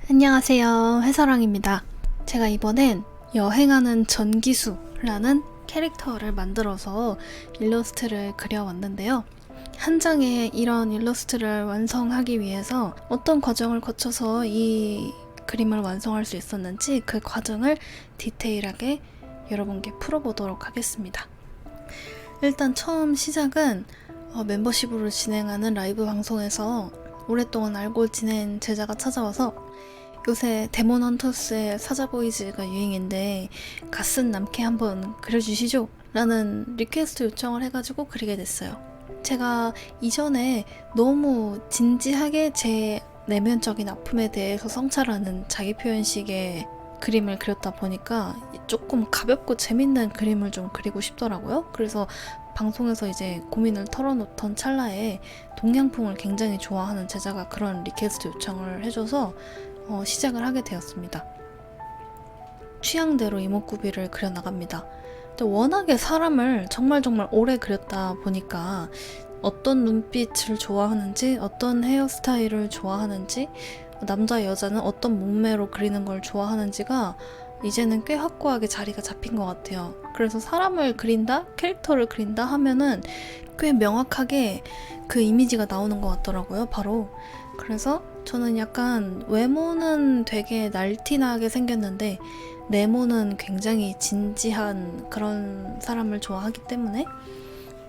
안녕하세요, 해사랑입니다. 제가 이번엔 여행하는 전기수라는 캐릭터를 만들어서 일러스트를 그려왔는데요. 한 장의 이런 일러스트를 완성하기 위해서 어떤 과정을 거쳐서 이 그림을 완성할 수 있었는지 그 과정을 디테일하게 여러분께 풀어보도록 하겠습니다. 일단 처음 시작은 멤버십으로 진행하는 라이브 방송에서 오랫동안 알고 지낸 제자가 찾아와서 요새 데몬 헌터스의 사자보이즈가 유행인데 갓쓴 남캐 한번 그려주시죠? 라는 리퀘스트 요청을 해가지고 그리게 됐어요. 제가 이전에 너무 진지하게 제 내면적인 아픔에 대해서 성찰하는 자기표현식의 그림을 그렸다 보니까 조금 가볍고 재밌는 그림을 좀 그리고 싶더라고요. 그래서 방송에서 이제 고민을 털어놓던 찰나에 동양풍을 굉장히 좋아하는 제자가 그런 리퀘스트 요청을 해줘서 시작을 하게 되었습니다. 취향대로 이목구비를 그려나갑니다. 워낙에 사람을 정말 오래 그렸다 보니까 어떤 눈빛을 좋아하는지, 어떤 헤어스타일을 좋아하는지, 남자 여자는 어떤 몸매로 그리는 걸 좋아하는지가 이제는 꽤 확고하게 자리가 잡힌 것 같아요. 그래서 사람을 그린다, 캐릭터를 그린다 하면은 꽤 명확하게 그 이미지가 나오는 것 같더라고요, 바로. 그래서 저는 약간 외모는 되게 날티나게 생겼는데 내모는 굉장히 진지한 그런 사람을 좋아하기 때문에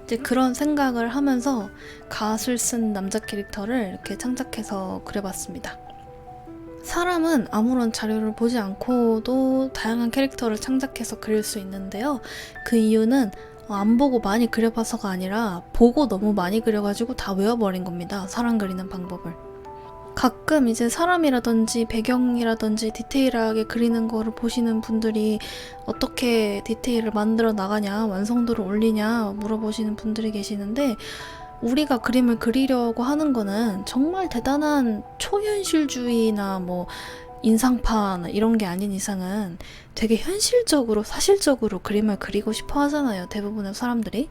이제 그런 생각을 하면서 가옷을 쓴 남자 캐릭터를 이렇게 창작해서 그려봤습니다. 사람은 아무런 자료를 보지 않고도 다양한 캐릭터를 창작해서 그릴 수 있는데요. 그 이유는 안 보고 많이 그려봐서가 아니라 보고 너무 많이 그려가지고 다 외워버린 겁니다. 사람 그리는 방법을. 가끔 이제 사람이라든지 배경이라든지 디테일하게 그리는 거를 보시는 분들이 어떻게 디테일을 만들어 나가냐, 완성도를 올리냐 물어보시는 분들이 계시는데 우리가 그림을 그리려고 하는 거는 정말 대단한 초현실주의나 뭐 인상파나 이런 게 아닌 이상은 되게 현실적으로 사실적으로 그림을 그리고 싶어 하잖아요, 대부분의 사람들이.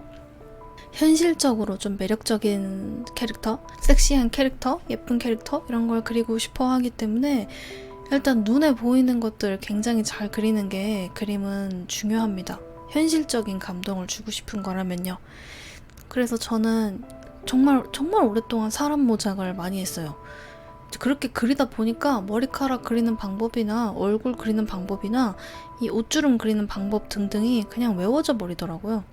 현실적으로 좀 매력적인 캐릭터, 섹시한 캐릭터, 예쁜 캐릭터 이런 걸 그리고 싶어 하기 때문에 일단 눈에 보이는 것들을 굉장히 잘 그리는 게 그림은 중요합니다. 현실적인 감동을 주고 싶은 거라면요. 그래서 저는 정말 오랫동안 사람 모작을 많이 했어요. 그렇게 그리다 보니까 머리카락 그리는 방법이나 얼굴 그리는 방법이나 이 옷주름 그리는 방법 등등이 그냥 외워져 버리더라고요.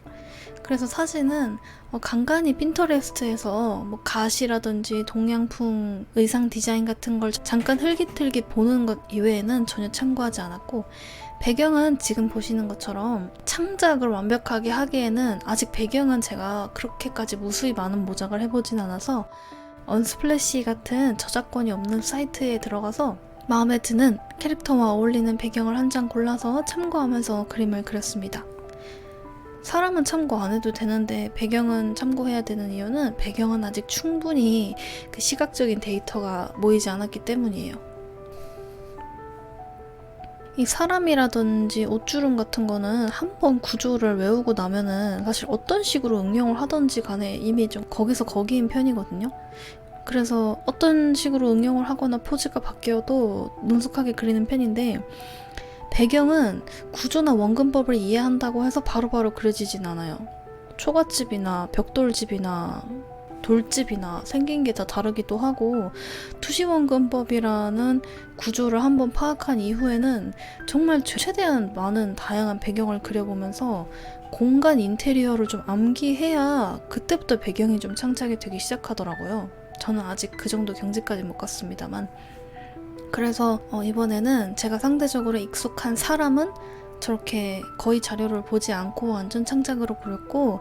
그래서 사진은 간간히 핀터레스트에서 뭐 가시라든지 동양풍 의상 디자인 같은 걸 잠깐 흘깃흘깃 보는 것 이외에는 전혀 참고하지 않았고, 배경은 지금 보시는 것처럼 창작을 완벽하게 하기에는 아직 배경은 제가 그렇게까지 무수히 많은 모작을 해보진 않아서 언스플래시 같은 저작권이 없는 사이트에 들어가서 마음에 드는 캐릭터와 어울리는 배경을 한 장 골라서 참고하면서 그림을 그렸습니다. 사람은 참고 안 해도 되는데 배경은 참고해야 되는 이유는 배경은 아직 충분히 그 시각적인 데이터가 모이지 않았기 때문이에요. 이 사람이라든지 옷주름 같은 거는 한번 구조를 외우고 나면은 사실 어떤 식으로 응용을 하던지 간에 이미 좀 거기서 거기인 편이거든요. 그래서 어떤 식으로 응용을 하거나 포즈가 바뀌어도 능숙하게 그리는 편인데, 배경은 구조나 원근법을 이해한다고 해서 바로바로 그려지진 않아요. 초가집이나 벽돌집이나 돌집이나 생긴 게 다 다르기도 하고, 투시원근법이라는 구조를 한번 파악한 이후에는 정말 최대한 많은 다양한 배경을 그려보면서 공간 인테리어를 좀 암기해야 그때부터 배경이 좀 창작이 되기 시작하더라고요. 저는 아직 그 정도 경지까지 못 갔습니다만. 그래서 이번에는 제가 상대적으로 익숙한 사람은 저렇게 거의 자료를 보지 않고 완전 창작으로 그렸고,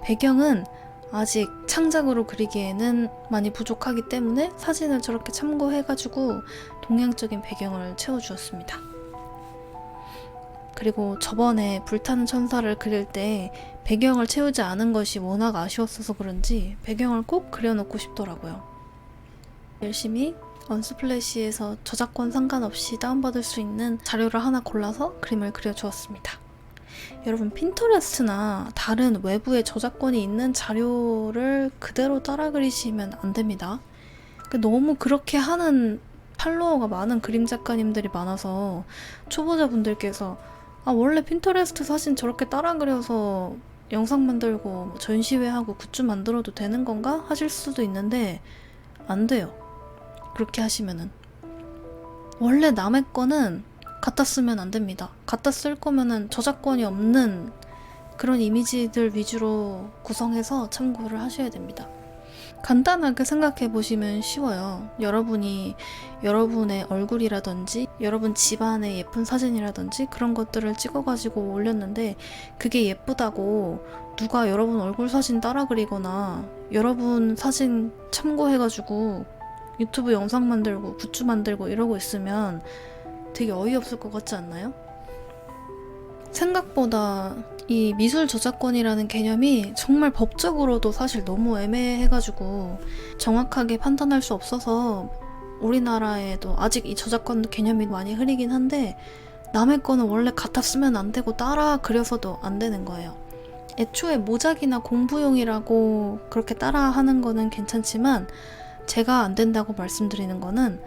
배경은 아직 창작으로 그리기에는 많이 부족하기 때문에 사진을 저렇게 참고해가지고 동양적인 배경을 채워주었습니다. 그리고 저번에 불타는 천사를 그릴 때 배경을 채우지 않은 것이 워낙 아쉬웠어서 그런지 배경을 꼭 그려놓고 싶더라고요. 열심히 언스플래시에서 저작권 상관없이 다운받을 수 있는 자료를 하나 골라서 그림을 그려주었습니다. 여러분, 핀터레스트나 다른 외부에 저작권이 있는 자료를 그대로 따라 그리시면 안 됩니다. 너무 그렇게 하는 팔로워가 많은 그림 작가님들이 많아서 초보자분들께서 원래 핀터레스트 사진 저렇게 따라 그려서 영상 만들고 전시회하고 굿즈 만들어도 되는 건가? 하실 수도 있는데 안 돼요. 그렇게 하시면은. 원래 남의 거는 갖다 쓰면 안 됩니다. 갖다 쓸 거면은 저작권이 없는 그런 이미지들 위주로 구성해서 참고를 하셔야 됩니다. 간단하게 생각해 보시면 쉬워요. 여러분이 여러분의 얼굴이라든지 여러분 집안의 예쁜 사진이라든지 그런 것들을 찍어가지고 올렸는데 그게 예쁘다고 누가 여러분 얼굴 사진 따라 그리거나 여러분 사진 참고해가지고 유튜브 영상 만들고 굿즈 만들고 이러고 있으면 되게 어이없을 것 같지 않나요? 생각보다 이 미술 저작권이라는 개념이 정말 법적으로도 사실 너무 애매해가지고 정확하게 판단할 수 없어서 우리나라에도 아직 이 저작권 개념이 많이 흐리긴 한데 남의 거는 원래 갖다 쓰면 안 되고 따라 그려서도 안 되는 거예요. 애초에 모작이나 공부용이라고 그렇게 따라 하는 거는 괜찮지만 제가 안 된다고 말씀드리는 거는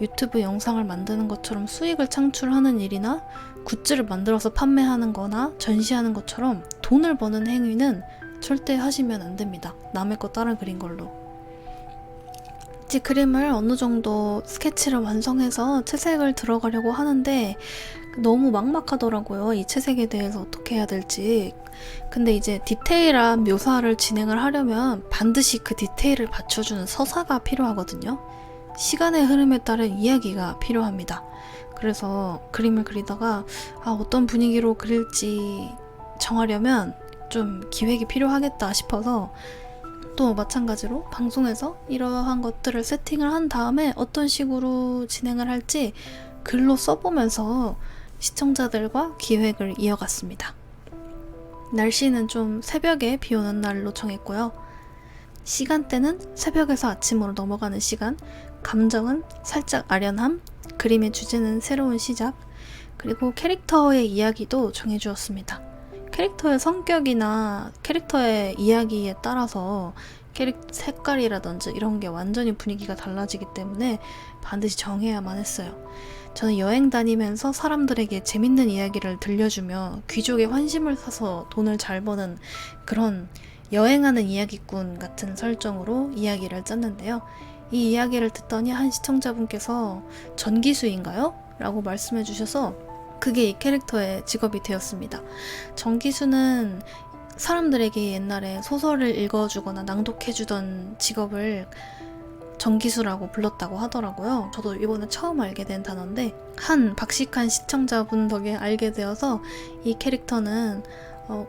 유튜브 영상을 만드는 것처럼 수익을 창출하는 일이나 굿즈를 만들어서 판매하는 거나 전시하는 것처럼 돈을 버는 행위는 절대 하시면 안 됩니다. 남의 거 따라 그린 걸로. 이제 그림을 어느 정도 스케치를 완성해서 채색을 들어가려고 하는데 너무 막막하더라고요. 이 채색에 대해서 어떻게 해야 될지. 근데 이제 디테일한 묘사를 진행을 하려면 반드시 그 디테일을 받쳐주는 서사가 필요하거든요. 시간의 흐름에 따른 이야기가 필요합니다. 그래서 그림을 그리다가 어떤 분위기로 그릴지 정하려면 좀 기획이 필요하겠다 싶어서 또 마찬가지로 방송에서 이러한 것들을 세팅을 한 다음에 어떤 식으로 진행을 할지 글로 써보면서 시청자들과 기획을 이어갔습니다. 날씨는 좀 새벽에 비 오는 날로 정했고요. 시간대는 새벽에서 아침으로 넘어가는 시간, 감정은 살짝 아련함, 그림의 주제는 새로운 시작, 그리고 캐릭터의 이야기도 정해주었습니다. 캐릭터의 성격이나 캐릭터의 이야기에 따라서 색깔이라든지 이런 게 완전히 분위기가 달라지기 때문에 반드시 정해야만 했어요. 저는 여행 다니면서 사람들에게 재밌는 이야기를 들려주며 귀족의 환심을 사서 돈을 잘 버는 그런 여행하는 이야기꾼 같은 설정으로 이야기를 짰는데요. 이 이야기를 듣더니 한 시청자분께서 전기수인가요? 라고 말씀해 주셔서 그게 이 캐릭터의 직업이 되었습니다. 전기수는 사람들에게 옛날에 소설을 읽어주거나 낭독해주던 직업을 전기수라고 불렀다고 하더라고요. 저도 이번에 처음 알게 된 단어인데 한 박식한 시청자분 덕에 알게 되어서 이 캐릭터는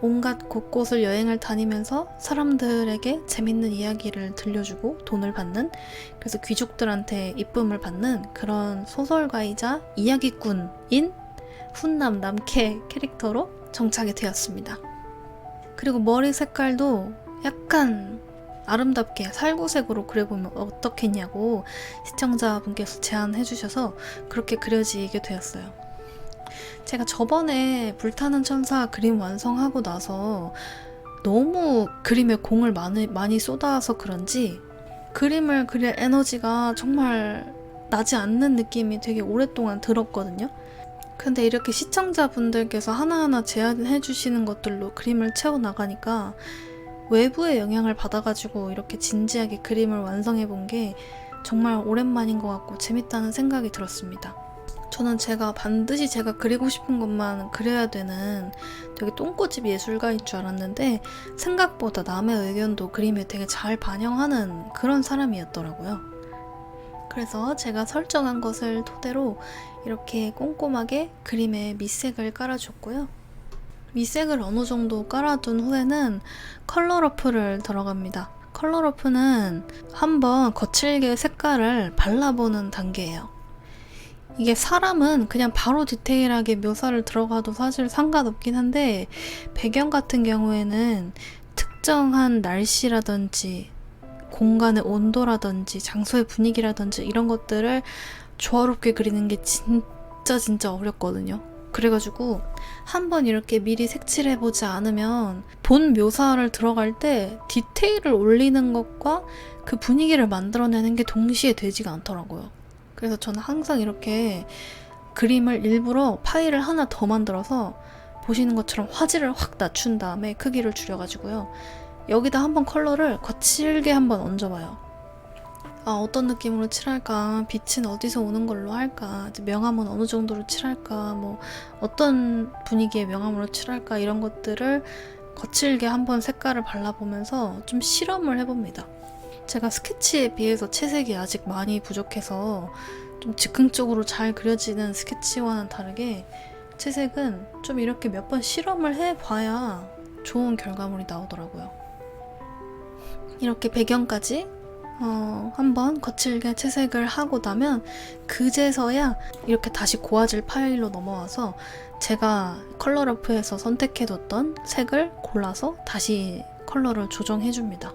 온갖 곳곳을 여행을 다니면서 사람들에게 재밌는 이야기를 들려주고 돈을 받는, 그래서 귀족들한테 이쁨을 받는 그런 소설가이자 이야기꾼인 훈남 남캐 캐릭터로 정착이 되었습니다. 그리고 머리 색깔도 약간 아름답게 살구색으로 그려보면 어떻겠냐고 시청자분께서 제안해 주셔서 그렇게 그려지게 되었어요. 제가 저번에 불타는 천사 그림 완성하고 나서 너무 그림에 공을 많이 쏟아서 그런지 그림을 그릴 에너지가 정말 나지 않는 느낌이 되게 오랫동안 들었거든요. 근데 이렇게 시청자분들께서 하나하나 제안해 주시는 것들로 그림을 채워나가니까 외부의 영향을 받아가지고 이렇게 진지하게 그림을 완성해 본 게 정말 오랜만인 것 같고 재밌다는 생각이 들었습니다. 저는 반드시 제가 그리고 싶은 것만 그려야 되는 되게 똥꼬집 예술가인 줄 알았는데 생각보다 남의 의견도 그림에 되게 잘 반영하는 그런 사람이었더라고요. 그래서 제가 설정한 것을 토대로 이렇게 꼼꼼하게 그림에 밑색을 깔아줬고요. 밑색을 어느 정도 깔아둔 후에는 컬러 러프를 들어갑니다. 컬러 러프는 한번 거칠게 색깔을 발라보는 단계예요. 이게 사람은 그냥 바로 디테일하게 묘사를 들어가도 사실 상관없긴 한데 배경 같은 경우에는 특정한 날씨라든지 공간의 온도라든지 장소의 분위기라든지 이런 것들을 조화롭게 그리는 게 진짜 어렵거든요. 그래가지고 한번 이렇게 미리 색칠해보지 않으면 본 묘사를 들어갈 때 디테일을 올리는 것과 그 분위기를 만들어내는 게 동시에 되지가 않더라고요. 그래서 저는 항상 이렇게 그림을 일부러 파일을 하나 더 만들어서 보시는 것처럼 화질을 확 낮춘 다음에 크기를 줄여가지고요. 여기다 한번 컬러를 거칠게 한번 얹어봐요. 아, 어떤 느낌으로 칠할까? 빛은 어디서 오는 걸로 할까? 명암은 어느 정도로 칠할까? 뭐 어떤 분위기의 명암으로 칠할까? 이런 것들을 거칠게 한번 색깔을 발라보면서 좀 실험을 해봅니다. 제가 스케치에 비해서 채색이 아직 많이 부족해서 좀 즉흥적으로 잘 그려지는 스케치와는 다르게 채색은 좀 이렇게 몇 번 실험을 해봐야 좋은 결과물이 나오더라고요. 이렇게 배경까지 한번 거칠게 채색을 하고 나면 그제서야 이렇게 다시 고화질 파일로 넘어와서 제가 컬러러프에서 선택해뒀던 색을 골라서 다시 컬러를 조정해줍니다.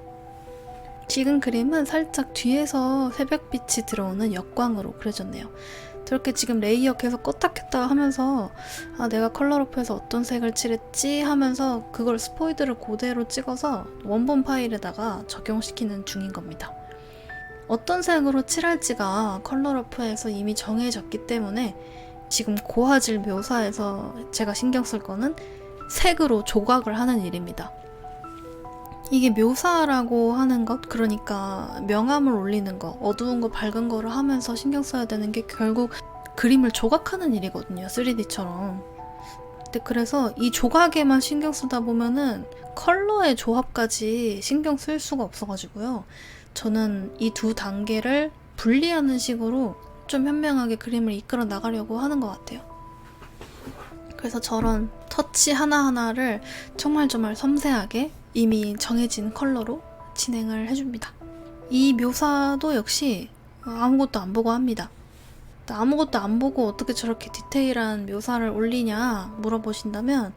지금 그림은 살짝 뒤에서 새벽빛이 들어오는 역광으로 그려졌네요. 저렇게 지금 레이어 계속 껐다 켰다 하면서 아, 내가 컬러러프에서 어떤 색을 칠했지 하면서 그걸 스포이드를 그대로 찍어서 원본 파일에다가 적용시키는 중인 겁니다. 어떤 색으로 칠할지가 컬러러프에서 이미 정해졌기 때문에 지금 고화질 묘사에서 제가 신경 쓸 거는 색으로 조각을 하는 일입니다. 이게 묘사라고 하는 것, 그러니까 명암을 올리는 거, 어두운 거, 밝은 거를 하면서 신경 써야 되는 게 결국 그림을 조각하는 일이거든요. 3D처럼. 근데 그래서 이 조각에만 신경 쓰다 보면은 컬러의 조합까지 신경 쓸 수가 없어가지고요. 저는 이 두 단계를 분리하는 식으로 좀 현명하게 그림을 이끌어 나가려고 하는 것 같아요. 그래서 저런 터치 하나하나를 정말 섬세하게 이미 정해진 컬러로 진행을 해줍니다. 이 묘사도 역시 아무것도 안 보고 합니다. 아무것도 안 보고 어떻게 저렇게 디테일한 묘사를 올리냐 물어보신다면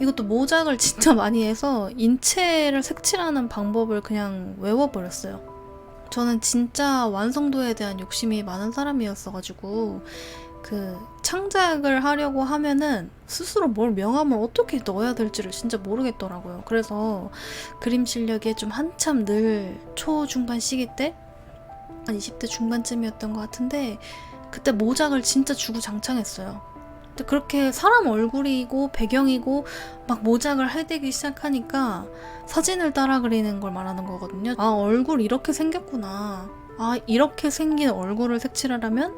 이것도 모작을 진짜 많이 해서 인체를 색칠하는 방법을 그냥 외워버렸어요. 저는 진짜 완성도에 대한 욕심이 많은 사람이었어가지고 그 창작을 하려고 하면은 스스로 뭘 명암을 어떻게 넣어야 될지를 진짜 모르겠더라고요. 그래서 그림 실력이 좀 한참 늘 초중반 시기 때 한 20대 중반쯤이었던 것 같은데 그때 모작을 진짜 주구장창했어요. 근데 그렇게 사람 얼굴이고 배경이고 막 모작을 해대기 시작하니까 사진을 따라 그리는 걸 말하는 거거든요. 아, 얼굴 이렇게 생겼구나. 아, 이렇게 생긴 얼굴을 색칠하려면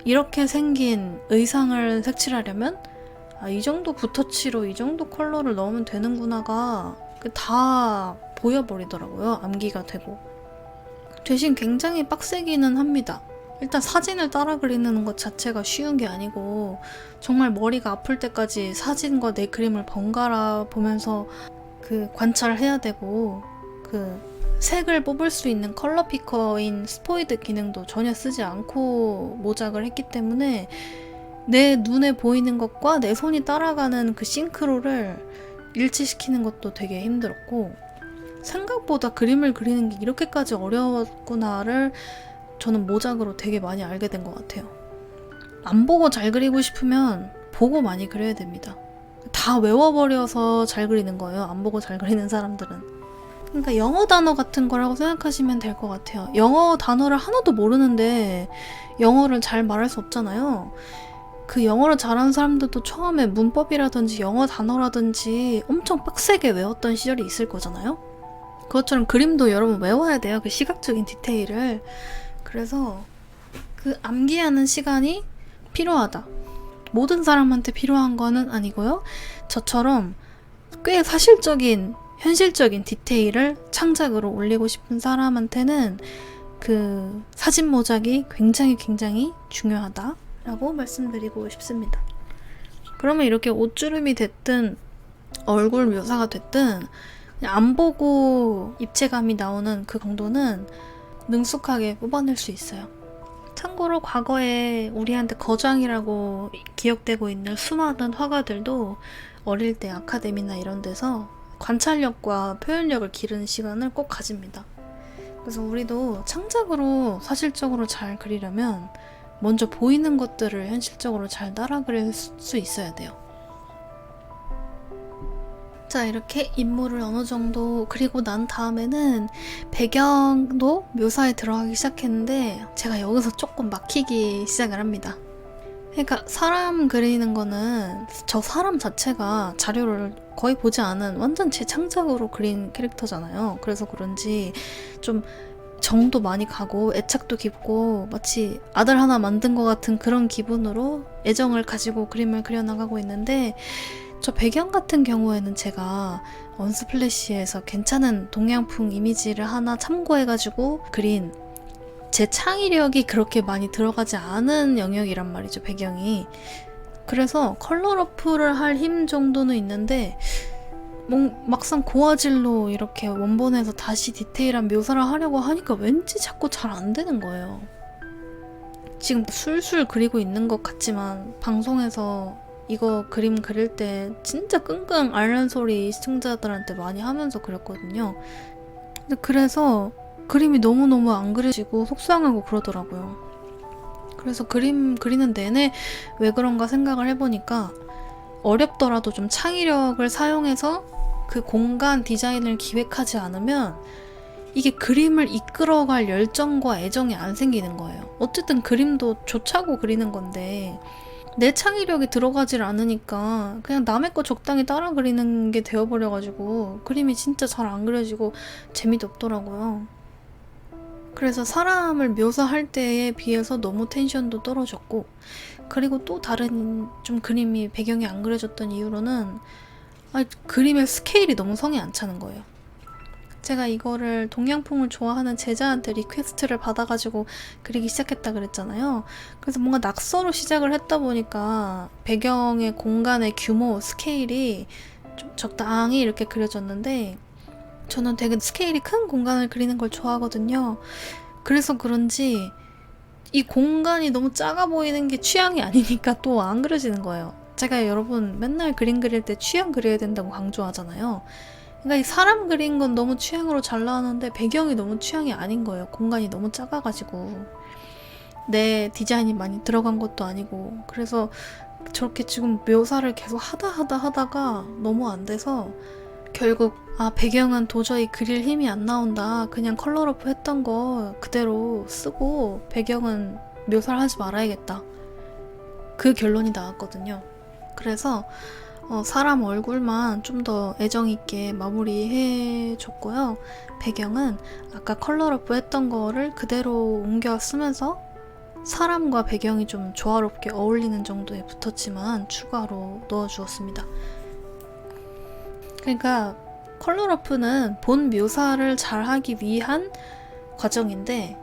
이렇게 생긴 의상을 색칠하려면 아, 이 정도 붓터치로 이 정도 컬러를 넣으면 되는구나가 다 보여버리더라고요. 암기가 되고. 대신 굉장히 빡세기는 합니다. 일단 사진을 따라 그리는 것 자체가 쉬운 게 아니고 정말 머리가 아플 때까지 사진과 내 그림을 번갈아 보면서 그 관찰해야 되고 그 색을 뽑을 수 있는 컬러 피커인 스포이드 기능도 전혀 쓰지 않고 모작을 했기 때문에 내 눈에 보이는 것과 내 손이 따라가는 그 싱크로를 일치시키는 것도 되게 힘들었고 생각보다 그림을 그리는 게 이렇게까지 어려웠구나를 저는 모작으로 되게 많이 알게 된 것 같아요. 안 보고 잘 그리고 싶으면 보고 많이 그려야 됩니다. 다 외워버려서 잘 그리는 거예요. 안 보고 잘 그리는 사람들은. 그러니까 영어 단어 같은 거라고 생각하시면 될 것 같아요. 영어 단어를 하나도 모르는데 영어를 잘 말할 수 없잖아요. 그 영어를 잘하는 사람들도 처음에 문법이라든지 영어 단어라든지 엄청 빡세게 외웠던 시절이 있을 거잖아요. 그것처럼 그림도 여러분 외워야 돼요. 그 시각적인 디테일을. 그래서 그 암기하는 시간이 필요하다. 모든 사람한테 필요한 거는 아니고요. 저처럼 꽤 사실적인, 현실적인 디테일을 창작으로 올리고 싶은 사람한테는 그 사진 모작이 굉장히 중요하다라고 말씀드리고 싶습니다. 그러면 이렇게 옷주름이 됐든 얼굴 묘사가 됐든 그냥 안 보고 입체감이 나오는 그 정도는 능숙하게 뽑아낼 수 있어요. 참고로 과거에 우리한테 거장이라고 기억되고 있는 수많은 화가들도 어릴 때 아카데미나 이런 데서 관찰력과 표현력을 기르는 시간을 꼭 가집니다. 그래서 우리도 창작으로 사실적으로 잘 그리려면 먼저 보이는 것들을 현실적으로 잘 따라 그릴 수 있어야 돼요. 자, 이렇게 인물을 어느 정도 그리고 난 다음에는 배경도 묘사에 들어가기 시작했는데 제가 여기서 조금 막히기 시작을 합니다. 그러니까 사람 그리는 거는 저 사람 자체가 자료를 거의 보지 않은 완전 제 창작으로 그린 캐릭터잖아요. 그래서 그런지 좀 정도 많이 가고 애착도 깊고 마치 아들 하나 만든 것 같은 그런 기분으로 애정을 가지고 그림을 그려나가고 있는데, 저 배경 같은 경우에는 제가 언스플래시에서 괜찮은 동양풍 이미지를 하나 참고해가지고 그린, 제 창의력이 그렇게 많이 들어가지 않은 영역이란 말이죠, 배경이. 그래서 컬러러프를 할 힘 정도는 있는데 막상 고화질로 이렇게 원본에서 다시 디테일한 묘사를 하려고 하니까 왠지 자꾸 잘 안 되는 거예요. 지금 술술 그리고 있는 것 같지만 방송에서 이거 그림 그릴 때 진짜 끙끙 앓는 소리 시청자들한테 많이 하면서 그렸거든요. 근데 그래서 그림이 너무너무 안 그려지고 속상하고 그러더라고요. 그래서 그림 그리는 내내 왜 그런가 생각을 해보니까 어렵더라도 좀 창의력을 사용해서 그 공간 디자인을 기획하지 않으면 이게 그림을 이끌어갈 열정과 애정이 안 생기는 거예요. 어쨌든 그림도 좋자고 그리는 건데 내 창의력이 들어가질 않으니까 그냥 남의 거 적당히 따라 그리는 게 되어버려가지고 그림이 진짜 잘 안 그려지고 재미도 없더라고요. 그래서 사람을 묘사할 때에 비해서 너무 텐션도 떨어졌고, 그리고 또 다른 좀 그림이 배경이 안 그려졌던 이유로는 그림의 스케일이 너무 성에 안 차는 거예요. 제가 이거를 동양풍을 좋아하는 제자한테 리퀘스트를 받아가지고 그리기 시작했다 그랬잖아요. 그래서 뭔가 낙서로 시작을 했다 보니까 배경의 공간의 규모, 스케일이 좀 적당히 이렇게 그려졌는데, 저는 되게 스케일이 큰 공간을 그리는 걸 좋아하거든요. 그래서 그런지 이 공간이 너무 작아 보이는 게 취향이 아니니까 또 안 그려지는 거예요. 제가 여러분 맨날 그림 그릴 때 취향 그려야 된다고 강조하잖아요. 그러니까 이 사람 그린 건 너무 취향으로 잘 나왔는데 배경이 너무 취향이 아닌 거예요. 공간이 너무 작아가지고 내 디자인이 많이 들어간 것도 아니고. 그래서 저렇게 지금 묘사를 계속 하다가 너무 안 돼서 결국 배경은 도저히 그릴 힘이 안 나온다, 그냥 컬러러프 했던 거 그대로 쓰고 배경은 묘사를 하지 말아야겠다, 그 결론이 나왔거든요. 그래서 사람 얼굴만 좀 더 애정있게 마무리해줬고요. 배경은 아까 컬러러프 했던 거를 그대로 옮겨 쓰면서 사람과 배경이 좀 조화롭게 어울리는 정도에 붙었지만 추가로 넣어주었습니다. 그러니까 컬러러프는 본 묘사를 잘 하기 위한 과정인데,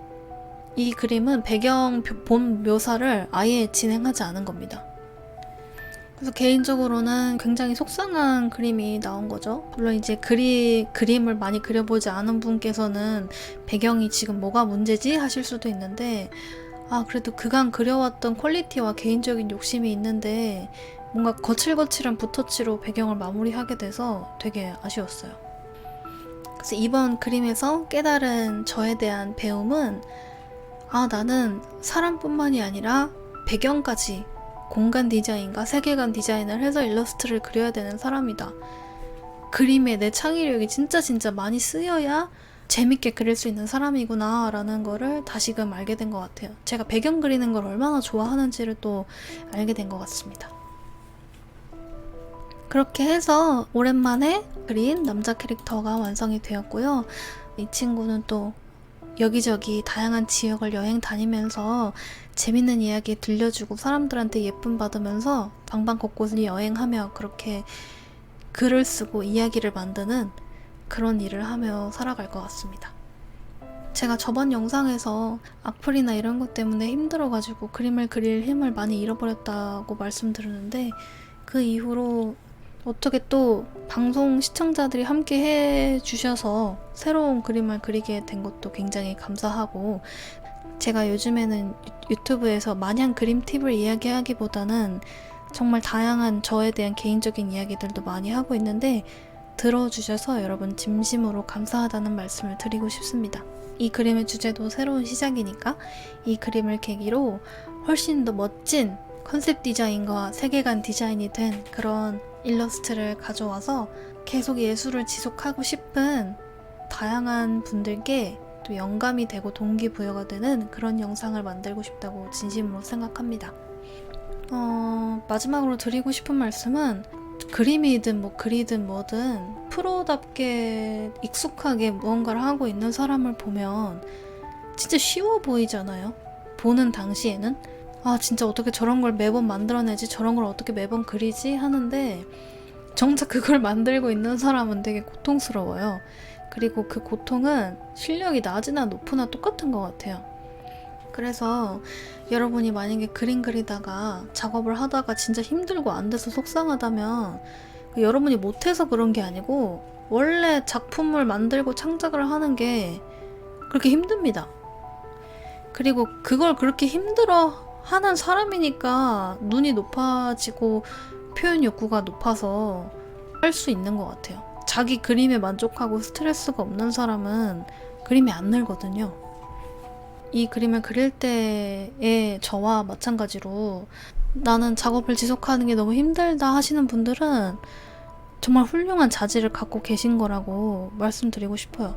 이 그림은 배경 본 묘사를 아예 진행하지 않은 겁니다. 그래서 개인적으로는 굉장히 속상한 그림이 나온 거죠. 물론 이제 그림을 많이 그려보지 않은 분께서는 배경이 지금 뭐가 문제지 하실 수도 있는데, 그래도 그간 그려왔던 퀄리티와 개인적인 욕심이 있는데 뭔가 거칠거칠한 붓터치로 배경을 마무리하게 돼서 되게 아쉬웠어요. 그래서 이번 그림에서 깨달은 저에 대한 배움은, 나는 사람뿐만이 아니라 배경까지 공간 디자인과 세계관 디자인을 해서 일러스트를 그려야 되는 사람이다. 그림에 내 창의력이 진짜 많이 쓰여야 재밌게 그릴 수 있는 사람이구나 라는 거를 다시금 알게 된 것 같아요. 제가 배경 그리는 걸 얼마나 좋아하는지를 또 알게 된 것 같습니다. 그렇게 해서 오랜만에 그린 남자 캐릭터가 완성이 되었고요. 이 친구는 또 여기저기 다양한 지역을 여행 다니면서 재밌는 이야기 들려주고 사람들한테 예쁨 받으면서 방방곳곳을 여행하며 그렇게 글을 쓰고 이야기를 만드는 그런 일을 하며 살아갈 것 같습니다. 제가 저번 영상에서 악플이나 이런 것 때문에 힘들어가지고 그림을 그릴 힘을 많이 잃어버렸다고 말씀드렸는데, 그 이후로 어떻게 또 방송 시청자들이 함께 해주셔서 새로운 그림을 그리게 된 것도 굉장히 감사하고, 제가 요즘에는 유튜브에서 마냥 그림 팁을 이야기하기보다는 정말 다양한 저에 대한 개인적인 이야기들도 많이 하고 있는데, 들어주셔서 여러분 진심으로 감사하다는 말씀을 드리고 싶습니다. 이 그림의 주제도 새로운 시작이니까 이 그림을 계기로 훨씬 더 멋진 컨셉 디자인과 세계관 디자인이 된 그런 일러스트를 가져와서 계속 예술을 지속하고 싶은 다양한 분들께 또 영감이 되고 동기부여가 되는 그런 영상을 만들고 싶다고 진심으로 생각합니다. 마지막으로 드리고 싶은 말씀은 그림이든 뭐 글이든 뭐든 프로답게 익숙하게 무언가를 하고 있는 사람을 보면 진짜 쉬워 보이잖아요. 보는 당시에는 아 진짜 어떻게 저런 걸 매번 만들어내지, 저런 걸 어떻게 매번 그리지 하는데 정작 그걸 만들고 있는 사람은 되게 고통스러워요. 그리고 그 고통은 실력이 낮으나 높으나 똑같은 것 같아요. 그래서 여러분이 만약에 그림 그리다가 작업을 하다가 진짜 힘들고 안 돼서 속상하다면 여러분이 못해서 그런 게 아니고 원래 작품을 만들고 창작을 하는 게 그렇게 힘듭니다. 그리고 그걸 그렇게 힘들어 하는 사람이니까 눈이 높아지고 표현 욕구가 높아서 할 수 있는 것 같아요. 자기 그림에 만족하고 스트레스가 없는 사람은 그림이 안 늘거든요. 이 그림을 그릴 때의 저와 마찬가지로 나는 작업을 지속하는 게 너무 힘들다 하시는 분들은 정말 훌륭한 자질을 갖고 계신 거라고 말씀드리고 싶어요.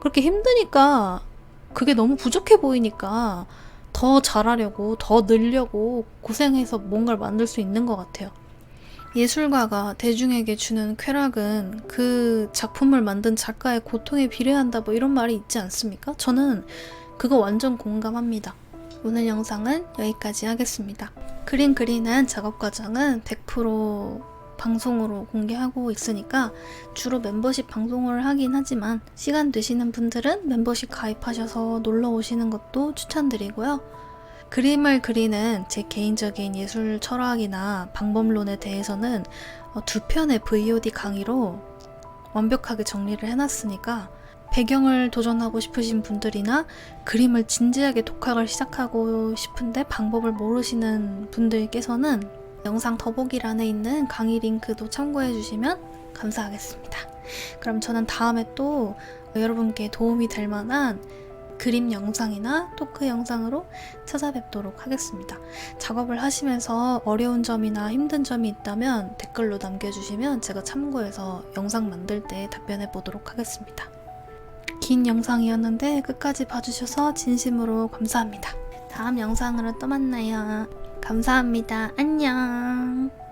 그렇게 힘드니까 그게 너무 부족해 보이니까 더 잘하려고 더 늘려고 고생해서 뭔가를 만들 수 있는 것 같아요. 예술가가 대중에게 주는 쾌락은 그 작품을 만든 작가의 고통에 비례한다 뭐 이런 말이 있지 않습니까? 저는 그거 완전 공감합니다. 오늘 영상은 여기까지 하겠습니다. 그림 그리는 작업 과정은 100% 방송으로 공개하고 있으니까 주로 멤버십 방송을 하긴 하지만 시간 되시는 분들은 멤버십 가입하셔서 놀러 오시는 것도 추천드리고요. 그림을 그리는 제 개인적인 예술 철학이나 방법론에 대해서는 2편의 VOD 강의로 완벽하게 정리를 해놨으니까 배경을 도전하고 싶으신 분들이나 그림을 진지하게 독학을 시작하고 싶은데 방법을 모르시는 분들께서는 영상 더보기란에 있는 강의 링크도 참고해 주시면 감사하겠습니다. 그럼 저는 다음에 또 여러분께 도움이 될 만한 그림 영상이나 토크 영상으로 찾아뵙도록 하겠습니다. 작업을 하시면서 어려운 점이나 힘든 점이 있다면 댓글로 남겨주시면 제가 참고해서 영상 만들 때 답변해 보도록 하겠습니다. 긴 영상이었는데 끝까지 봐주셔서 진심으로 감사합니다. 다음 영상으로 또 만나요. 감사합니다. 안녕.